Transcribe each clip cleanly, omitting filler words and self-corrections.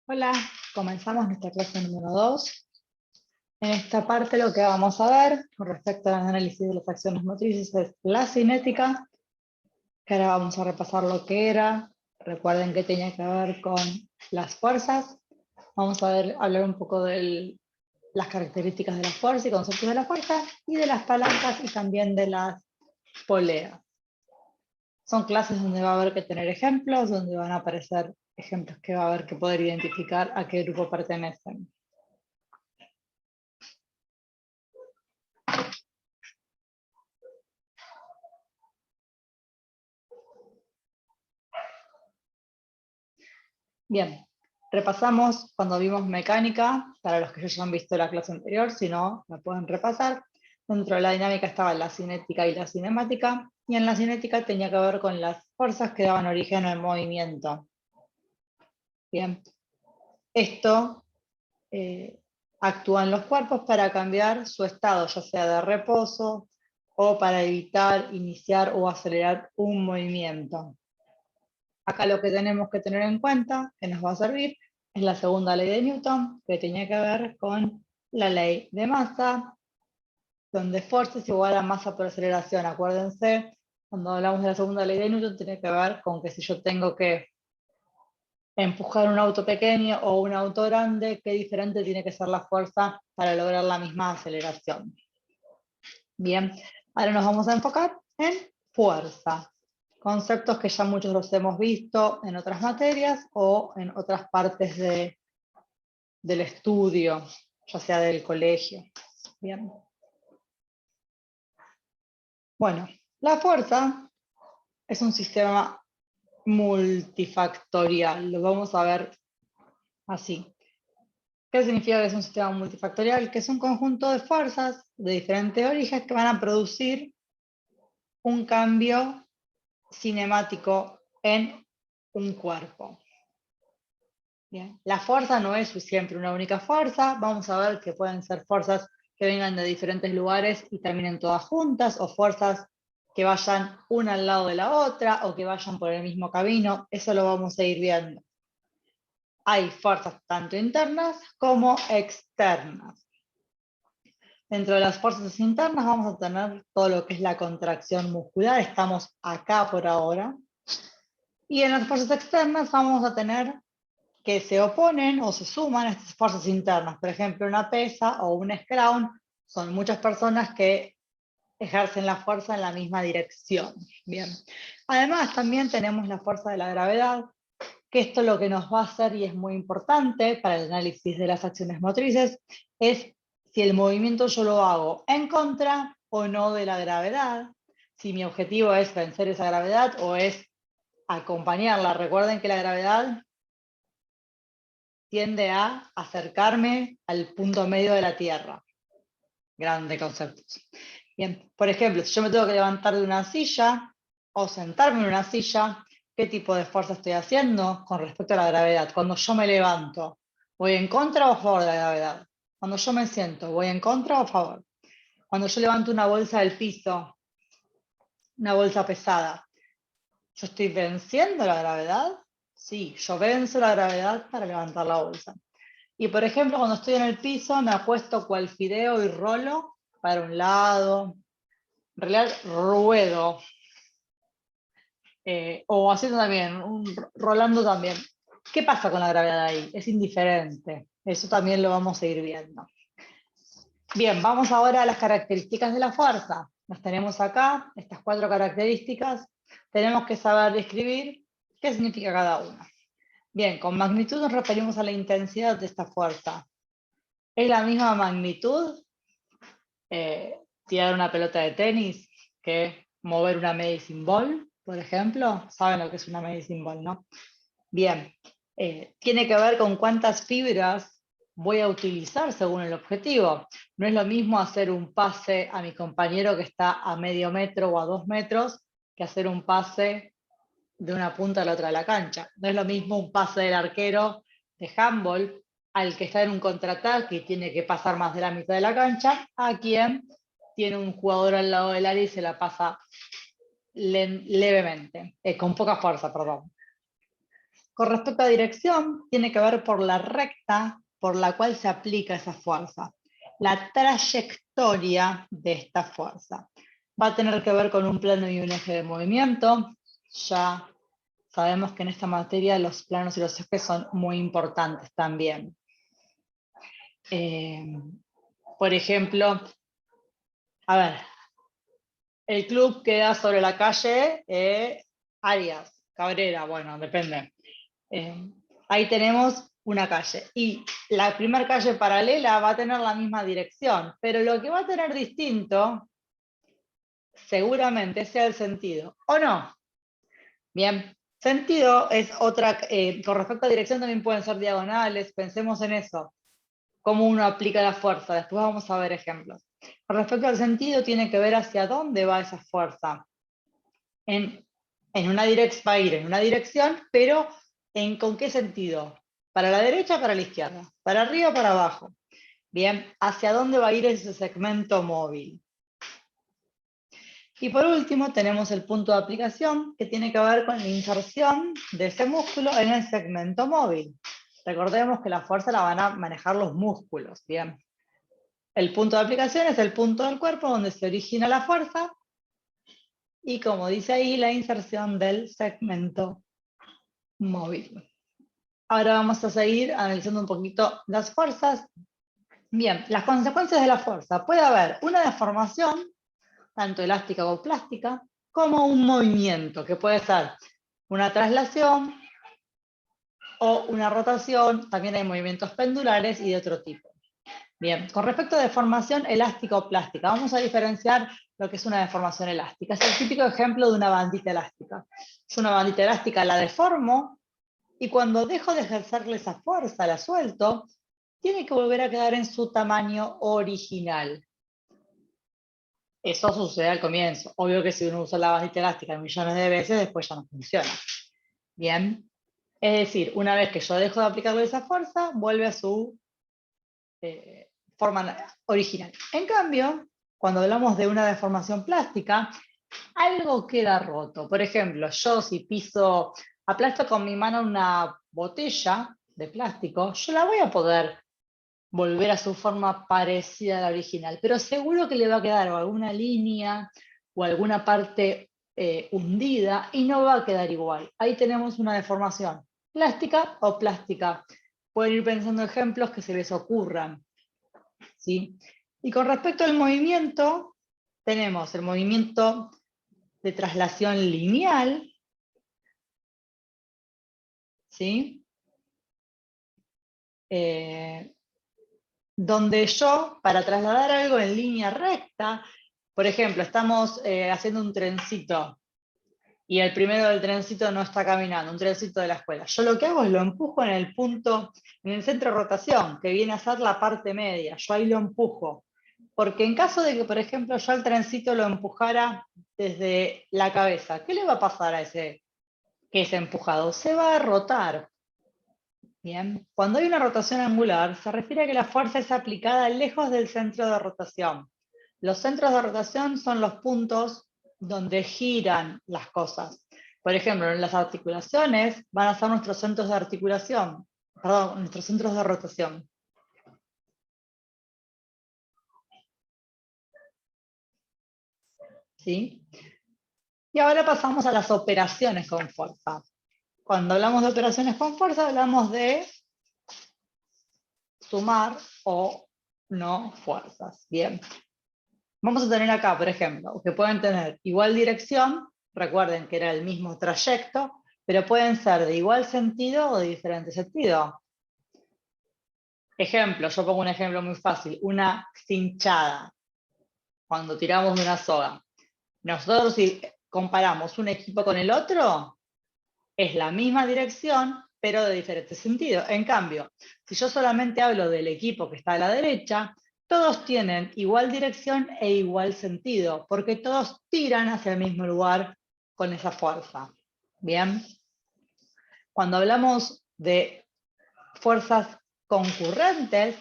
Hola, comenzamos nuestra clase número 2. En esta parte lo que vamos a ver con respecto al análisis de las acciones motrices es la cinética, que ahora vamos a repasar lo que era. Recuerden que tenía que ver con las fuerzas. Vamos a hablar un poco de las características de la fuerza y conceptos de la fuerza, y de las palancas y también de las poleas. Son clases donde va a haber que tener ejemplos, donde van a aparecer ejemplos que va a haber que poder identificar a qué grupo pertenecen. Bien, repasamos cuando vimos mecánica, para los que ya hayan visto la clase anterior, si no, la pueden repasar. Dentro de la dinámica estaba la cinética y la cinemática, y en la cinética tenía que ver con las fuerzas que daban origen al movimiento. Bien, esto actúa en los cuerpos para cambiar su estado, ya sea de reposo o para evitar, iniciar o acelerar un movimiento. Acá lo que tenemos que tener en cuenta, que nos va a servir, es la segunda ley de Newton, que tiene que ver con la ley de masa, donde fuerza es igual a masa por aceleración. Acuérdense, cuando hablamos de la segunda ley de Newton, tiene que ver con que si yo tengo que empujar un auto pequeño o un auto grande, qué diferente tiene que ser la fuerza para lograr la misma aceleración. Bien, ahora nos vamos a enfocar en fuerza. Conceptos que ya muchos los hemos visto en otras materias o en otras partes del estudio, ya sea del colegio. Bien. Bueno, la fuerza es un sistema multifactorial, lo vamos a ver así. ¿Qué significa que es un sistema multifactorial? Que es un conjunto de fuerzas de diferentes orígenes que van a producir un cambio cinemático en un cuerpo. Bien. La fuerza no es siempre una única fuerza. Vamos a ver que pueden ser fuerzas que vengan de diferentes lugares y terminen todas juntas, o fuerzas que vayan una al lado de la otra, o que vayan por el mismo camino. Eso lo vamos a ir viendo. Hay fuerzas tanto internas como externas. Dentro de las fuerzas internas vamos a tener todo lo que es la contracción muscular. Estamos acá por ahora. Y en las fuerzas externas vamos a tener que se oponen o se suman a estas fuerzas internas. Por ejemplo, una pesa o un scrown son muchas personas que ejercen la fuerza en la misma dirección. Bien. Además, también tenemos la fuerza de la gravedad, que esto lo que nos va a hacer, y es muy importante para el análisis de las acciones motrices, es si el movimiento yo lo hago en contra o no de la gravedad, si mi objetivo es vencer esa gravedad o es acompañarla. Recuerden que la gravedad tiende a acercarme al punto medio de la Tierra. Grande conceptos. Bien, por ejemplo, si yo me tengo que levantar de una silla o sentarme en una silla, ¿qué tipo de fuerza estoy haciendo con respecto a la gravedad? Cuando yo me levanto, ¿voy en contra o a favor de la gravedad? Cuando yo me siento, ¿voy en contra o a favor? Cuando yo levanto una bolsa del piso, una bolsa pesada, ¿yo estoy venciendo la gravedad? Sí, yo venzo la gravedad para levantar la bolsa. Y por ejemplo, cuando estoy en el piso, me acuesto cual fideo y rolo para un lado. En realidad, ruedo. O haciendo también, rolando también. ¿Qué pasa con la gravedad ahí? Es indiferente. Eso también lo vamos a ir viendo. Bien, vamos ahora a las características de la fuerza. Las tenemos acá, estas 4 características. Tenemos que saber describir qué significa cada una. Bien, con magnitud nos referimos a la intensidad de esta fuerza. ¿Es la misma magnitud tirar una pelota de tenis que mover una medicine ball, por ejemplo? ¿Saben lo que es una medicine ball, no? Bien, tiene que ver con cuántas fibras voy a utilizar según el objetivo. No es lo mismo hacer un pase a mi compañero que está a medio metro o a 2 metros que hacer un pase de una punta a la otra de la cancha. No es lo mismo un pase del arquero de handball al que está en un contraataque y tiene que pasar más de la mitad de la cancha, a quien tiene un jugador al lado del área y se la pasa levemente, con poca fuerza, perdón. Con respecto a dirección, tiene que ver por la recta por la cual se aplica esa fuerza, la trayectoria de esta fuerza. Va a tener que ver con un plano y un eje de movimiento. Ya sabemos que en esta materia los planos y los ejes son muy importantes también. Por ejemplo, a ver, el club queda sobre la calle Arias, Cabrera, bueno, depende. Ahí tenemos una calle y la primera calle paralela va a tener la misma dirección, pero lo que va a tener distinto seguramente sea el sentido, ¿o no? Bien, sentido es otra, con respecto a dirección también pueden ser diagonales, pensemos en eso, cómo uno aplica la fuerza, después vamos a ver ejemplos. Con respecto al sentido tiene que ver hacia dónde va esa fuerza. En una dirección va a ir en una dirección, pero ¿con qué sentido? ¿Para la derecha o para la izquierda? ¿Para arriba o para abajo? Bien, ¿hacia dónde va a ir ese segmento móvil? Y por último tenemos el punto de aplicación que tiene que ver con la inserción de ese músculo en el segmento móvil. Recordemos que la fuerza la van a manejar los músculos, bien. El punto de aplicación es el punto del cuerpo donde se origina la fuerza y como dice ahí, la inserción del segmento móvil. Ahora vamos a seguir analizando un poquito las fuerzas. Bien, las consecuencias de la fuerza. Puede haber una deformación, tanto elástica como plástica, como un movimiento, que puede ser una traslación o una rotación. También hay movimientos pendulares y de otro tipo. Bien, con respecto a deformación elástica o plástica, vamos a diferenciar lo que es una deformación elástica. Es el típico ejemplo de una bandita elástica. Es una bandita elástica, la deformo, y cuando dejo de ejercerle esa fuerza, la suelto, tiene que volver a quedar en su tamaño original. Eso sucede al comienzo. Obvio que si uno usa la bandita elástica millones de veces, después ya no funciona. Bien. Es decir, una vez que yo dejo de aplicarle esa fuerza, vuelve a su forma original. En cambio, cuando hablamos de una deformación plástica, algo queda roto. Por ejemplo, yo si aplasto con mi mano una botella de plástico, yo la voy a poder volver a su forma parecida a la original, pero seguro que le va a quedar o alguna línea o alguna parte hundida y no va a quedar igual. Ahí tenemos una deformación plástica o plástica. Pueden ir pensando ejemplos que se les ocurran, ¿sí? Y con respecto al movimiento, tenemos el movimiento de traslación lineal, ¿sí? Donde yo, para trasladar algo en línea recta, por ejemplo, estamos haciendo un trencito y el primero del trencito no está caminando, un trencito de la escuela. Yo lo que hago es lo empujo en el punto, en el centro de rotación, que viene a ser la parte media. Yo ahí lo empujo. Porque en caso de que, por ejemplo, yo al trencito lo empujara desde la cabeza, ¿qué le va a pasar a ese que es empujado? Se va a rotar. Bien. Cuando hay una rotación angular, se refiere a que la fuerza es aplicada lejos del centro de rotación. Los centros de rotación son los puntos donde giran las cosas. Por ejemplo, en las articulaciones van a ser nuestros centros de articulación, perdón, nuestros centros de rotación. ¿Sí? Y ahora pasamos a las operaciones con fuerza. Cuando hablamos de operaciones con fuerza, hablamos de sumar o no fuerzas. Bien. Vamos a tener acá, por ejemplo, que pueden tener igual dirección, recuerden que era el mismo trayecto, pero pueden ser de igual sentido o de diferente sentido. Ejemplo, yo pongo un ejemplo muy fácil, una cinchada, cuando tiramos de una soga. Nosotros si comparamos un equipo con el otro, es la misma dirección, pero de diferente sentido. En cambio, si yo solamente hablo del equipo que está a la derecha, todos tienen igual dirección e igual sentido, porque todos tiran hacia el mismo lugar con esa fuerza. Bien. Cuando hablamos de fuerzas concurrentes,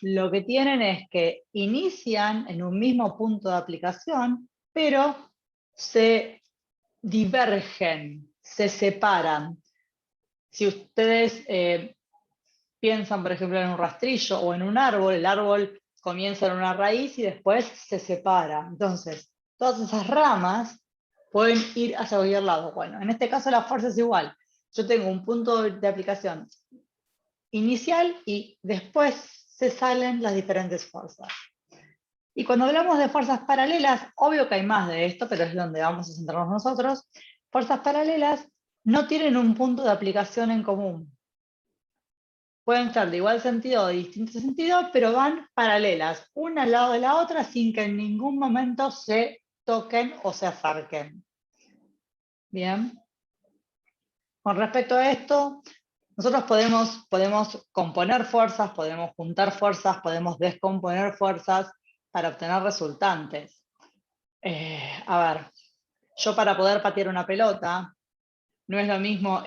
lo que tienen es que inician en un mismo punto de aplicación, pero se divergen, se separan. Si ustedes piensan, por ejemplo, en un rastrillo o en un árbol, el árbol comienza en una raíz y después se separa. Entonces, todas esas ramas pueden ir hacia cualquier lado. Bueno, en este caso la fuerza es igual. Yo tengo un punto de aplicación inicial y después se salen las diferentes fuerzas. Y cuando hablamos de fuerzas paralelas, obvio que hay más de esto, pero es donde vamos a centrarnos nosotros. Fuerzas paralelas no tienen un punto de aplicación en común. Pueden ser de igual sentido o de distinto sentido, pero van paralelas, una al lado de la otra, sin que en ningún momento se toquen o se acerquen. Bien. Con respecto a esto, nosotros podemos componer fuerzas, podemos juntar fuerzas, podemos descomponer fuerzas para obtener resultantes. A ver, yo para poder patear una pelota, no es lo mismo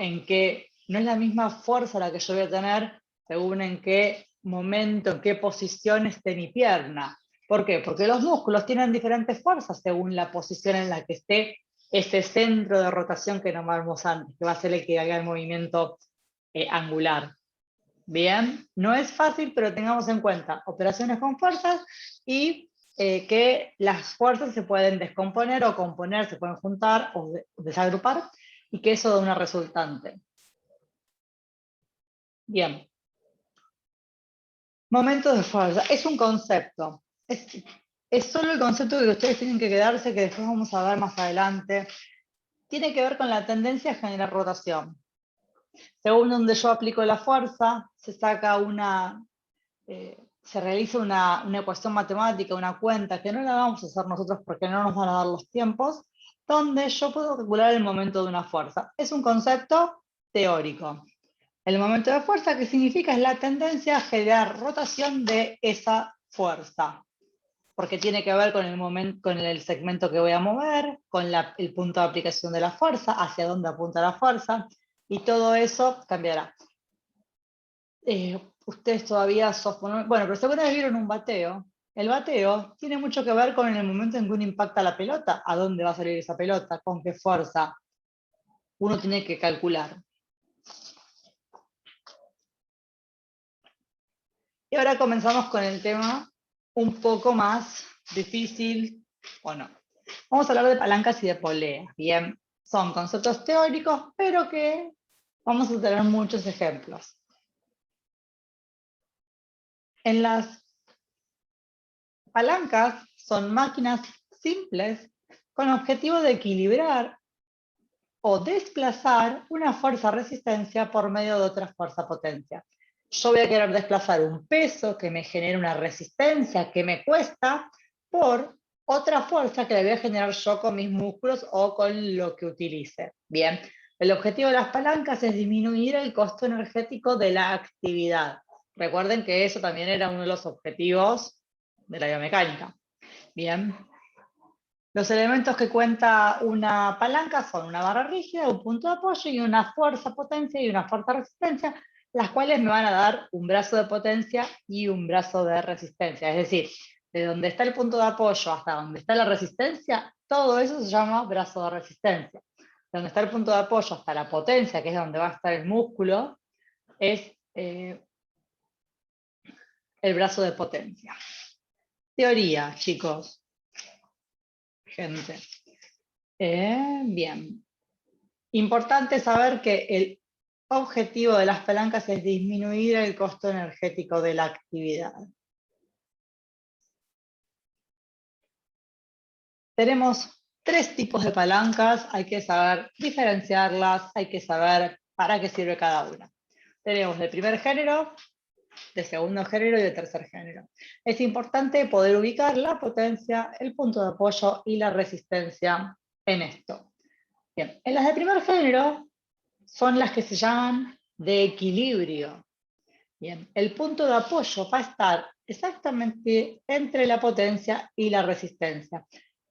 no es la misma fuerza la que yo voy a tener según en qué momento, en qué posición esté mi pierna. ¿Por qué? Porque los músculos tienen diferentes fuerzas según la posición en la que esté ese centro de rotación que nombramos antes, que va a ser el que haga el movimiento angular. Bien, no es fácil, pero tengamos en cuenta operaciones con fuerzas y que las fuerzas se pueden descomponer o componer, se pueden juntar o desagrupar, y que eso da una resultante. Bien. Momento de fuerza. Es un concepto. Es solo el concepto que ustedes tienen que quedarse, que después vamos a ver más adelante. Tiene que ver con la tendencia a generar rotación. Según donde yo aplico la fuerza, se saca se realiza una ecuación matemática, una cuenta, que no la vamos a hacer nosotros porque no nos van a dar los tiempos, donde yo puedo calcular el momento de una fuerza. Es un concepto teórico. El momento de fuerza, ¿qué significa? Es la tendencia a generar rotación de esa fuerza, porque tiene que ver con con el segmento que voy a mover, con el punto de aplicación de la fuerza, hacia dónde apunta la fuerza, y todo eso cambiará. Ustedes todavía bueno, pero según vieron un bateo. El bateo tiene mucho que ver con el momento en que uno impacta la pelota, a dónde va a salir esa pelota, con qué fuerza. Uno tiene que calcular. Y ahora comenzamos con el tema un poco más difícil, o no. Vamos a hablar de palancas y de poleas. Bien, son conceptos teóricos, pero que vamos a tener muchos ejemplos. En las palancas son máquinas simples con objetivo de equilibrar o desplazar una fuerza-resistencia por medio de otra fuerza-potencia. Yo voy a querer desplazar un peso que me genere una resistencia que me cuesta por otra fuerza que la voy a generar yo con mis músculos o con lo que utilice. Bien, el objetivo de las palancas es disminuir el costo energético de la actividad. Recuerden que eso también era uno de los objetivos de la biomecánica. Bien. Los elementos que cuenta una palanca son una barra rígida, un punto de apoyo y una fuerza potencia y una fuerza resistencia, las cuales me van a dar un brazo de potencia y un brazo de resistencia. Es decir, de donde está el punto de apoyo hasta donde está la resistencia, todo eso se llama brazo de resistencia. De donde está el punto de apoyo hasta la potencia, que es donde va a estar el músculo, es el brazo de potencia. Teoría, chicos. Gente. Bien. Importante saber que el objetivo de las palancas es disminuir el costo energético de la actividad. Tenemos 3 tipos de palancas, hay que saber diferenciarlas, hay que saber para qué sirve cada una. Tenemos de primer género, de segundo género y de tercer género. Es importante poder ubicar la potencia, el punto de apoyo y la resistencia en esto. Bien, en las de primer género son las que se llaman de equilibrio. Bien, el punto de apoyo va a estar exactamente entre la potencia y la resistencia.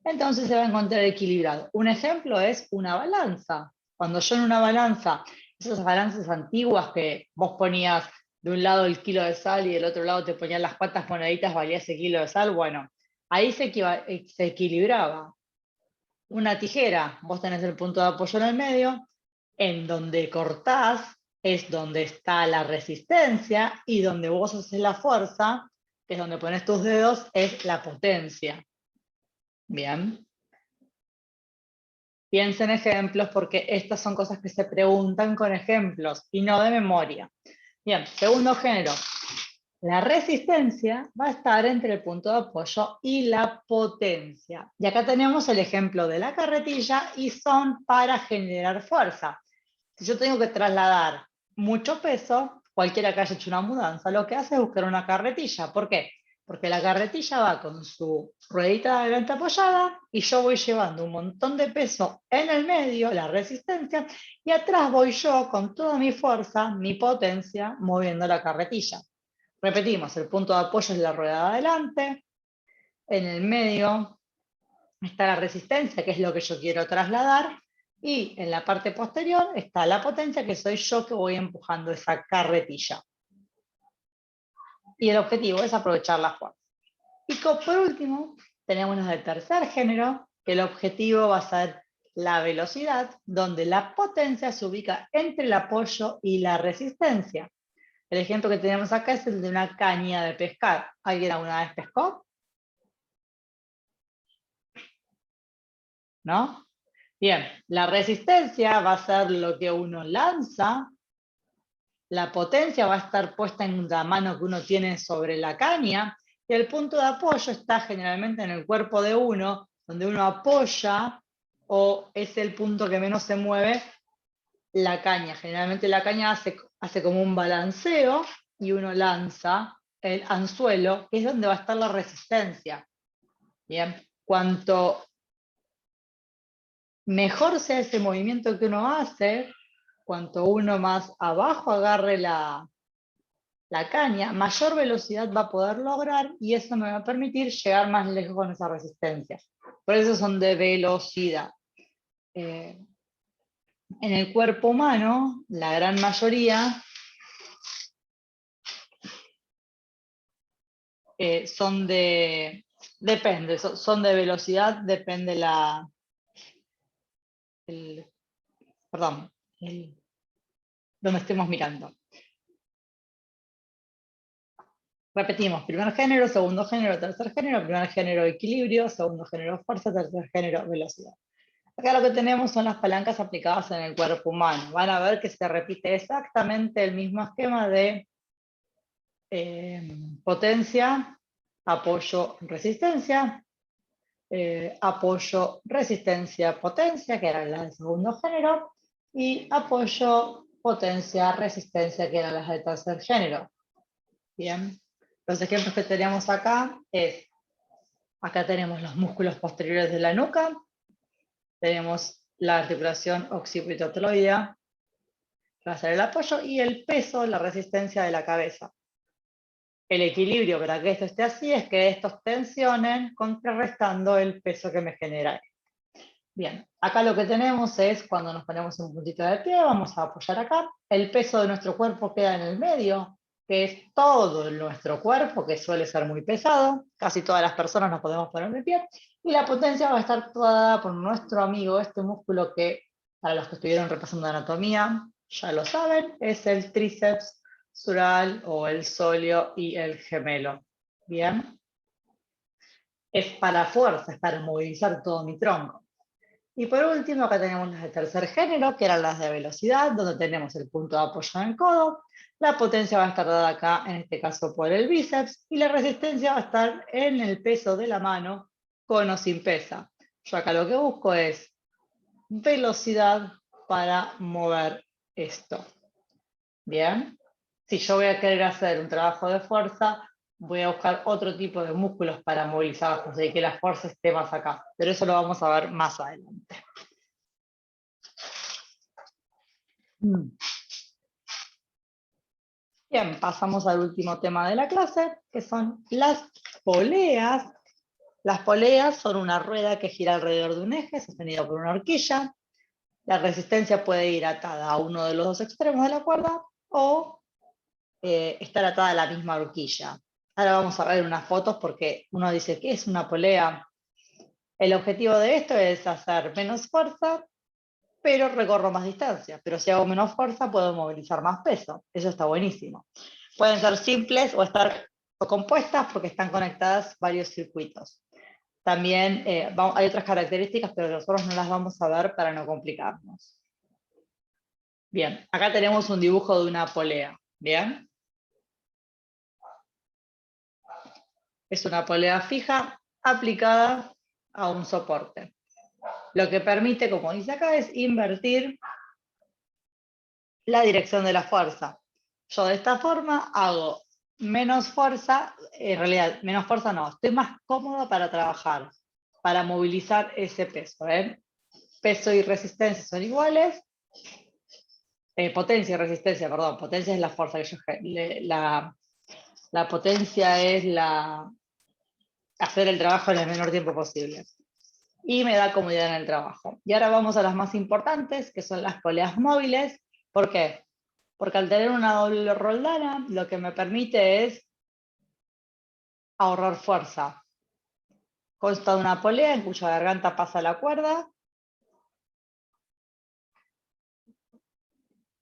Entonces se va a encontrar equilibrado. Un ejemplo es una balanza. Cuando yo en una balanza, esas balanzas antiguas que vos ponías de un lado el kilo de sal y del otro lado te ponían las cuantas moneditas, valía ese kilo de sal, bueno, ahí se equilibraba. Una tijera, vos tenés el punto de apoyo en el medio, en donde cortás es donde está la resistencia, y donde vos haces la fuerza, que es donde pones tus dedos, es la potencia. Bien. Piensen ejemplos porque estas son cosas que se preguntan con ejemplos y no de memoria. Bien, segundo género. La resistencia va a estar entre el punto de apoyo y la potencia. Y acá tenemos el ejemplo de la carretilla y son para generar fuerza. Si yo tengo que trasladar mucho peso, cualquiera que haya hecho una mudanza, lo que hace es buscar una carretilla. ¿Por qué? Porque la carretilla va con su ruedita de adelante apoyada y yo voy llevando un montón de peso en el medio, la resistencia, y atrás voy yo con toda mi fuerza, mi potencia, moviendo la carretilla. Repetimos, el punto de apoyo es la rueda de adelante, en el medio está la resistencia, que es lo que yo quiero trasladar, y en la parte posterior está la potencia, que soy yo que voy empujando esa carretilla. Y el objetivo es aprovechar la fuerza. Y por último, tenemos los de tercer género, que el objetivo va a ser la velocidad, donde la potencia se ubica entre el apoyo y la resistencia. El ejemplo que tenemos acá es el de una caña de pescar. ¿Alguien alguna vez pescó? ¿No? Bien, la resistencia va a ser lo que uno lanza, la potencia va a estar puesta en la mano que uno tiene sobre la caña, y el punto de apoyo está generalmente en el cuerpo de uno, donde uno apoya, o es el punto que menos se mueve, la caña. Generalmente la caña hace como un balanceo, y uno lanza el anzuelo, que es donde va a estar la resistencia. Bien, cuanto mejor sea ese movimiento que uno hace, cuanto uno más abajo agarre la caña, mayor velocidad va a poder lograr, y eso me va a permitir llegar más lejos con esa resistencia. Por eso son de velocidad. En el cuerpo humano, la gran mayoría son de... Depende, son de velocidad, depende donde estemos mirando. Repetimos, primer género, segundo género, tercer género, primer género equilibrio, segundo género fuerza, tercer género velocidad. Acá lo que tenemos son las palancas aplicadas en el cuerpo humano. Van a ver que se repite exactamente el mismo esquema de potencia, apoyo, resistencia, apoyo, resistencia, potencia, que era la del segundo género, y apoyo, potencia, resistencia, que eran las del tercer género. Bien. Los ejemplos que tenemos acá es, acá tenemos los músculos posteriores de la nuca, tenemos la articulación occipitotoroidea, que va a ser el apoyo, y el peso, la resistencia de la cabeza. El equilibrio para que esto esté así es que estos tensionen contrarrestando el peso que me genera. Bien, acá lo que tenemos es cuando nos ponemos un puntito de pie, vamos a apoyar acá, el peso de nuestro cuerpo queda en el medio, que es todo nuestro cuerpo, que suele ser muy pesado, casi todas las personas nos podemos poner de pie, y la potencia va a estar toda dada por nuestro amigo, este músculo que, para los que estuvieron repasando anatomía, ya lo saben, es el tríceps sural o el sóleo y el gemelo. Bien, es para fuerza, es para movilizar todo mi tronco. Y por último, acá tenemos las de tercer género, que eran las de velocidad, donde tenemos el punto de apoyo en el codo, la potencia va a estar dada acá, en este caso por el bíceps, y la resistencia va a estar en el peso de la mano, con o sin pesa. Yo acá lo que busco es velocidad para mover esto. Bien, si yo voy a querer hacer un trabajo de fuerza, voy a buscar otro tipo de músculos para movilizarlos, y que la fuerza esté más acá. Pero eso lo vamos a ver más adelante. Bien, pasamos al último tema de la clase, que son las poleas. Las poleas son una rueda que gira alrededor de un eje sostenido por una horquilla. La resistencia puede ir atada a uno de los dos extremos de la cuerda o estar atada a la misma horquilla. Ahora vamos a ver unas fotos porque uno dice, ¿qué es una polea? El objetivo de esto es hacer menos fuerza, pero recorro más distancia. Pero si hago menos fuerza, puedo movilizar más peso. Eso está buenísimo. Pueden ser simples o estar compuestas porque están conectadas varios circuitos. También hay otras características, pero nosotros no las vamos a ver para no complicarnos. Bien, acá tenemos un dibujo de una polea. Bien. Es una polea fija aplicada a un soporte. Lo que permite, como dice acá, es invertir la dirección de la fuerza. Yo de esta forma hago menos fuerza, en realidad menos fuerza no, estoy más cómoda para trabajar, para movilizar ese peso. Peso y resistencia son iguales, potencia y resistencia, perdón, potencia es la fuerza que yo, la potencia es hacer el trabajo en el menor tiempo posible. Y me da comodidad en el trabajo. Y ahora vamos a las más importantes, que son las poleas móviles. ¿Por qué? Porque al tener una doble roldana, lo que me permite es ahorrar fuerza. Consta de una polea en cuya garganta pasa la cuerda.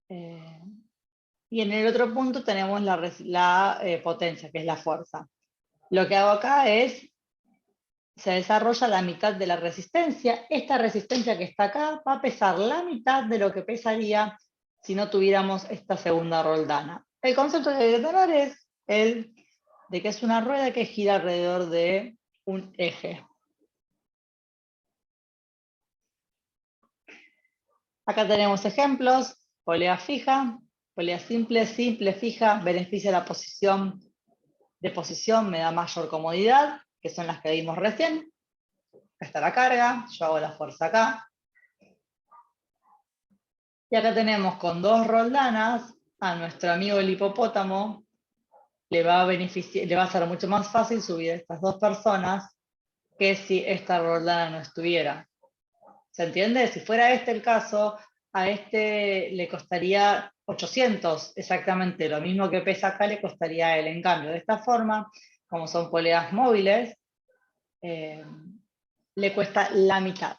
Y en el otro punto tenemos la potencia, que es la fuerza. Lo que hago acá es, se desarrolla la mitad de la resistencia. Esta resistencia que está acá va a pesar la mitad de lo que pesaría si no tuviéramos esta segunda roldana. El concepto que hay que tener es el de que es una rueda que gira alrededor de un eje. Acá tenemos ejemplos: polea fija, polea simple, simple, fija, beneficia la posición de posición, me da mayor comodidad, que son las que vimos recién. Acá está la carga, yo hago la fuerza acá. Y acá tenemos con dos roldanas, a nuestro amigo el hipopótamo le va a ser mucho más fácil subir a estas dos personas que si esta roldana no estuviera. ¿Se entiende? Si fuera este el caso, a este le costaría 800, exactamente lo mismo que pesa acá le costaría a él. En cambio, de esta forma, como son poleas móviles, le cuesta la mitad.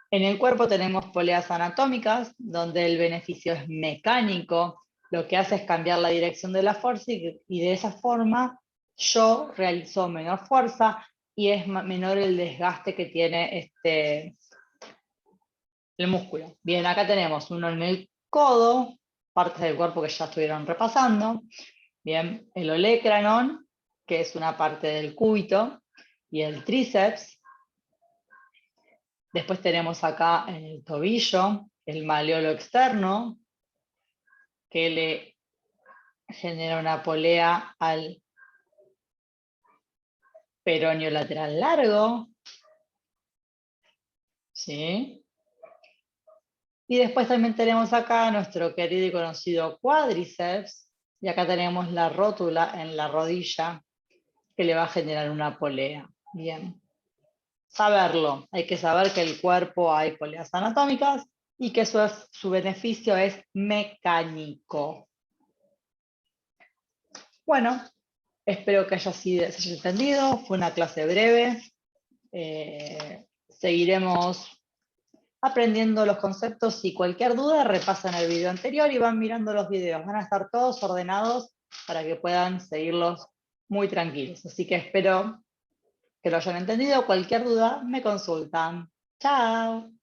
En el cuerpo tenemos poleas anatómicas, donde el beneficio es mecánico, lo que hace es cambiar la dirección de la fuerza y de esa forma yo realizo menor fuerza y es menor el desgaste que tiene el músculo. Bien, acá tenemos uno en el codo, partes del cuerpo que ya estuvieron repasando. Bien, el olecranon, que es una parte del cúbito, y el tríceps. Después tenemos acá en el tobillo el maleolo externo, que le genera una polea al peroneo lateral largo. ¿Sí? Y después también tenemos acá nuestro querido y conocido cuádriceps, y acá tenemos la rótula en la rodilla, que le va a generar una polea. Bien. Saberlo, hay que saber que el cuerpo hay poleas anatómicas y que su beneficio es mecánico. Bueno, espero que se haya entendido, fue una clase breve. Seguiremos aprendiendo los conceptos y cualquier duda repasan el video anterior y van mirando los videos. Van a estar todos ordenados para que puedan seguirlos muy tranquilos. Así que espero que lo hayan entendido. Cualquier duda me consultan. Chao.